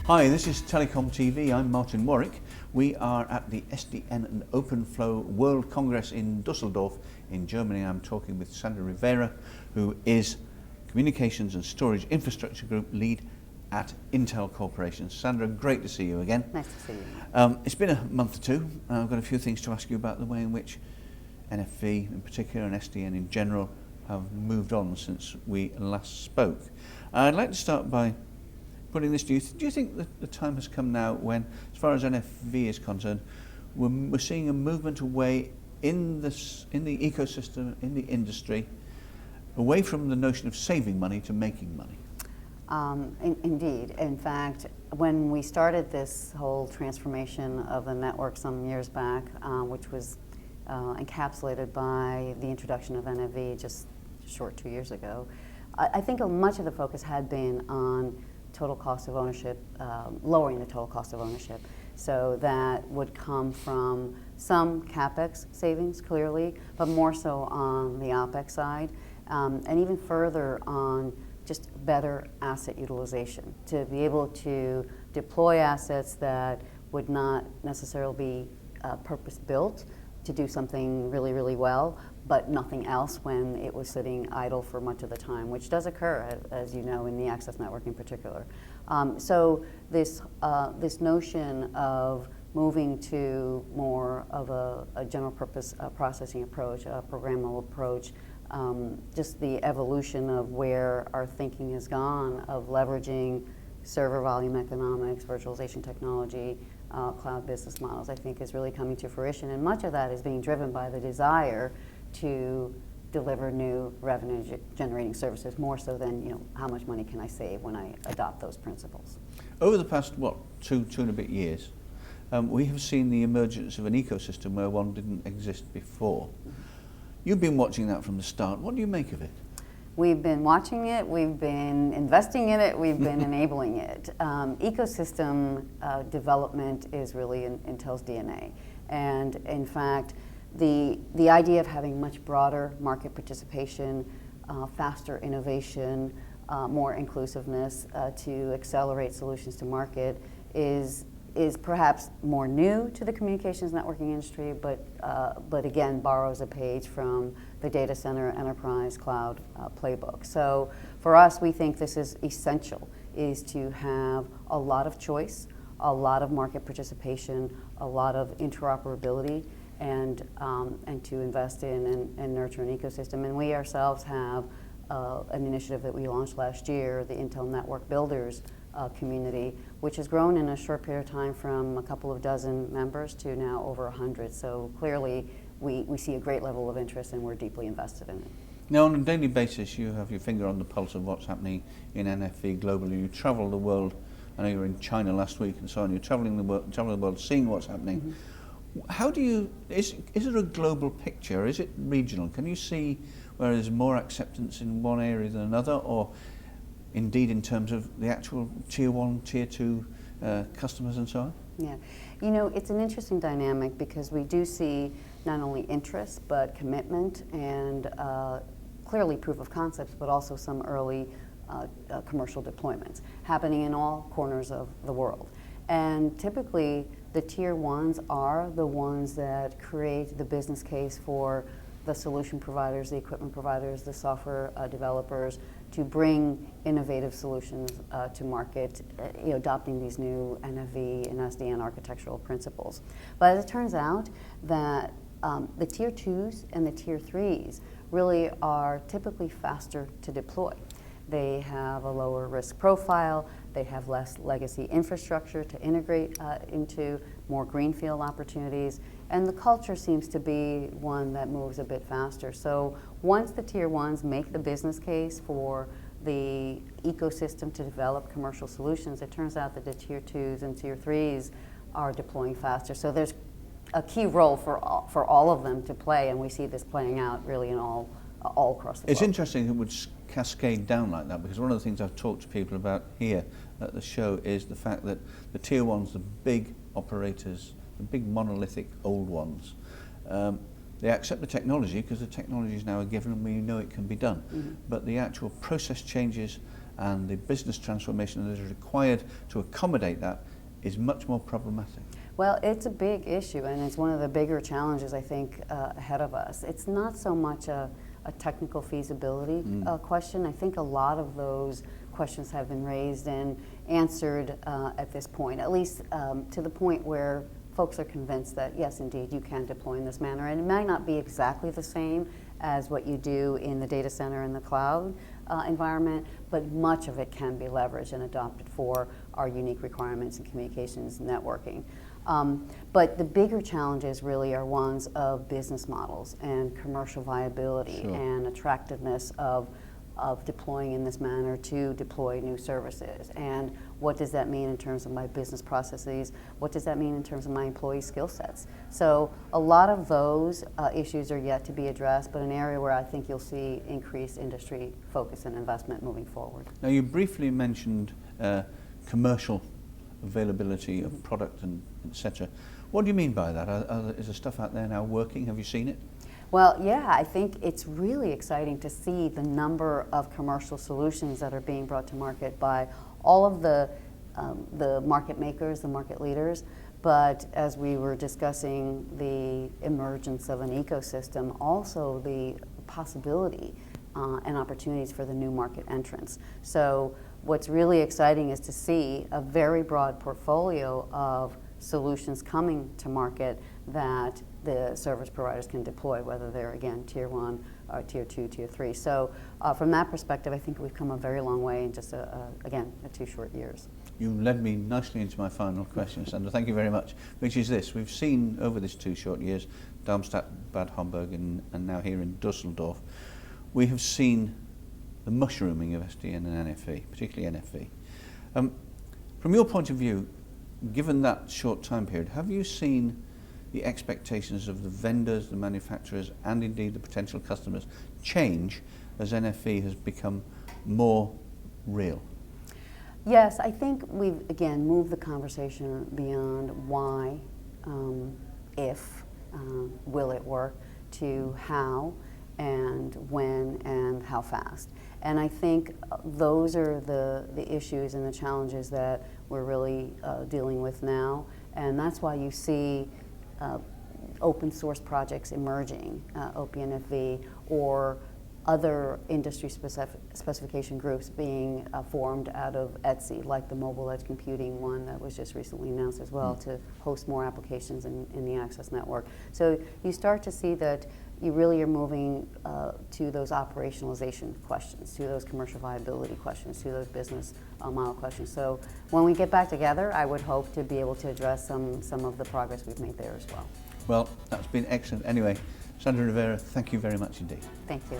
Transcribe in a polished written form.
Hi, this is TelecomTV. I'm Martin Warwick. We are at the SDN OpenFlow World Congress in Dusseldorf in Germany. I'm talking with Sandra Rivera, who is Communications and Storage Infrastructure Group Lead at Intel Corporation. Sandra, great to see you again. Nice to see you. It's been a month or two. I've got a few things to ask you about the way in which NFV in particular and SDN in general have moved on since we last spoke. I'd like to start by putting this to you. Do you think that the time has come now when, as far as NFV is concerned, we're seeing a movement away in the ecosystem, in the industry, away from the notion of saving money to making money? Indeed. In fact, when we started this whole transformation of the network some years back, which was encapsulated by the introduction of NFV just short 2 years ago, I think much of the focus had been on total cost of ownership, lowering the total cost of ownership. So that would come from some CapEx savings, clearly, but more so on the OpEx side, and even further on just better asset utilization, to be able to deploy assets that would not necessarily be purpose-built to do something really, really well, but nothing else when it was sitting idle for much of the time, which does occur, as you know, in the access network in particular. So this notion of moving to more of a general purpose processing approach, a programmable approach, just the evolution of where our thinking has gone of leveraging server volume economics, virtualization technology, cloud business models, I think is really coming to fruition. And much of that is being driven by the desire to deliver new revenue generating services, more so than how much money can I save when I adopt those principles. Over the past, two and a bit years, we have seen the emergence of an ecosystem where one didn't exist before. You've been watching that from the start. What do you make of it? We've been watching it, we've been investing in it, we've been enabling it. Ecosystem development is really in Intel's DNA. And in fact, the idea of having much broader market participation, faster innovation, more inclusiveness to accelerate solutions to market is perhaps more new to the communications networking industry, but again borrows a page from the data center enterprise cloud playbook. So for us, we think this is essential, is to have a lot of choice, a lot of market participation, a lot of interoperability, and to invest in and nurture an ecosystem. And we ourselves have an initiative that we launched last year, the Intel Network Builders community, which has grown in a short period of time from a couple of dozen members to now over 100. So clearly, we see a great level of interest and we're deeply invested in it. Now, on a daily basis, you have your finger on the pulse of what's happening in NFV globally. You travel the world. I know you were in China last week and so on. You're traveling the world, seeing what's happening. Mm-hmm. How do you, is it a global picture? Is it regional? Can you see where there's more acceptance in one area than another, or indeed in terms of the actual tier 1, tier 2 customers and so on? Yeah, it's an interesting dynamic because we do see not only interest but commitment and clearly proof of concepts, but also some early commercial deployments happening in all corners of the world. And typically the tier 1s are the ones that create the business case for the solution providers, the equipment providers, the software developers to bring innovative solutions to market, adopting these new NFV and SDN architectural principles. But as it turns out that the tier 2s and the tier 3s really are typically faster to deploy. They have a lower risk profile, they have less legacy infrastructure to integrate into, more greenfield opportunities, and the culture seems to be one that moves a bit faster. So once the tier 1s make the business case for the ecosystem to develop commercial solutions, it turns out that the tier 2s and tier 3s are deploying faster. So there's a key role for all of them to play, and we see this playing out really in all across the world. It's interesting it would cascade down like that, because one of the things I've talked to people about here at the show is the fact that the tier 1s, the big operators, the big monolithic old ones, they accept the technology because the technology is now a given and we know it can be done. Mm-hmm. But the actual process changes and the business transformation that is required to accommodate that is much more problematic. Well, it's a big issue, and it's one of the bigger challenges, I think, ahead of us. It's not so much a technical feasibility question. I think a lot of those questions have been raised and answered at this point, at least to the point where folks are convinced that, yes, indeed, you can deploy in this manner. And it might not be exactly the same as what you do in the data center and the cloud environment, but much of it can be leveraged and adopted for our unique requirements in communications networking. But the bigger challenges really are ones of business models and commercial viability and attractiveness of deploying in this manner to deploy new services. And what does that mean in terms of my business processes? What does that mean in terms of my employee skill sets? So a lot of those issues are yet to be addressed, but an area where I think you'll see increased industry focus and investment moving forward. Now, you briefly mentioned commercial availability of product and etc. What do you mean by that? Is the stuff out there now working? Have you seen it? Well, yeah, I think it's really exciting to see the number of commercial solutions that are being brought to market by all of the market makers, the market leaders. But as we were discussing the emergence of an ecosystem, also the possibility and opportunities for the new market entrants. So what's really exciting is to see a very broad portfolio of solutions coming to market that the service providers can deploy, whether they're, again, Tier 1, or Tier 2, Tier 3. So from that perspective, I think we've come a very long way in just, again, 2 short years. You led me nicely into my final question, Sandra. Thank you very much, which is this. We've seen over these 2 short years, Darmstadt, Bad Homburg, and now here in Dusseldorf, we have seen the mushrooming of SDN and NFV, particularly NFV. From your point of view, given that short time period, have you seen the expectations of the vendors, the manufacturers, and indeed the potential customers change as NFV has become more real? Yes, I think we've, again, moved the conversation beyond why, if, will it work, to how, and when, and how fast. And I think those are the issues and the challenges that we're really dealing with now. And that's why you see open source projects emerging, OPNFV, or other industry specification groups being formed out of ETSI, like the mobile edge computing one that was just recently announced as well, to host more applications in the access network. So you start to see that you really are moving to those operationalization questions, to those commercial viability questions, to those business model questions. So when we get back together, I would hope to be able to address some of the progress we've made there as well. Well, that's been excellent. Anyway, Sandra Rivera, thank you very much indeed. Thank you.